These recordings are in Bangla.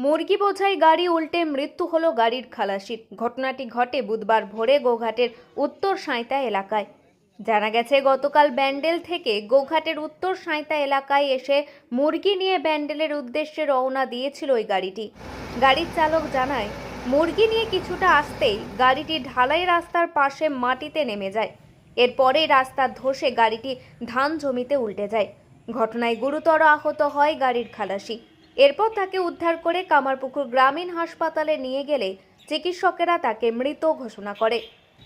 মুরগি বোঝাই গাড়ি উল্টে মৃত্যু হলো গাড়ির খালাসির। ঘটনাটি ঘটে বুধবার ভোরে গোঘাটের উত্তর সাঁইতা এলাকায়। জানা গেছে, গতকাল ব্যান্ডেল থেকে গোঘাটের উত্তর সাঁইতা এলাকায় এসে মুরগি নিয়ে ব্যান্ডেলের উদ্দেশ্যে রওনা দিয়েছিল ওই গাড়িটি। গাড়ির চালক জানায়, মুরগি নিয়ে কিছুটা আসতেই গাড়িটি ঢালাই রাস্তার পাশে মাটিতে নেমে যায়। এরপরেই রাস্তা ধসে গাড়িটি ধান জমিতে উল্টে যায়। ঘটনায় গুরুতর আহত হয় গাড়ির খালাসি। এরপর তাকে উদ্ধার করে কামারপুকুর গ্রামীণ হাসপাতালে নিয়ে গেলে চিকিৎসকেরা তাকে মৃত ঘোষণা করে।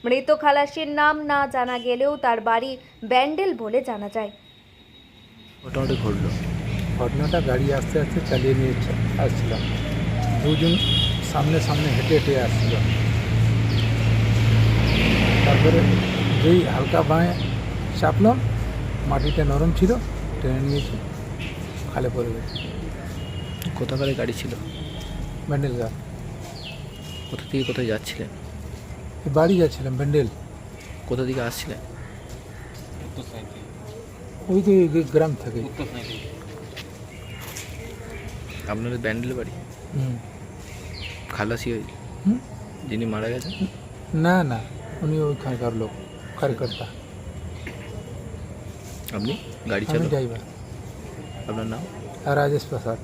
মৃত খালাসির নাম না জানা গেলেও তার বাড়ি ব্যান্ডেল বলে জানা যায়। ঘটনাটা গাড়ি আস্তে আস্তে চালিয়ে নিয়ে আসছিলাম। দুজন সামনে সামনে হেঁটে হেঁটে আসছিল। তারপরে যেই হালকা বাঁয়ে চাপলাম, মাটিটা নরম ছিল, টেনে নিয়েছি, খালে পড়ে গেছে। কোথাকার গাড়ি ছিল? ব্যান্ডেল গা। কোথা থেকে কোথায় যাচ্ছিলেন? বাড়ি যাচ্ছিলাম ব্যান্ডেল। কোথা থেকে আসছিলেন? ওই যে গ্রাম থেকে। আপনাদের ব্যান্ডেল বাড়ি? খালাসি ওই যিনি মারা গেছেন? না না, উনি ওইখানকার লোক, কার্যকর্তা। আপনি গাড়ি আমি চালক? ড্রাইভার। আপনার নাম? রাজেশ প্রসাদ।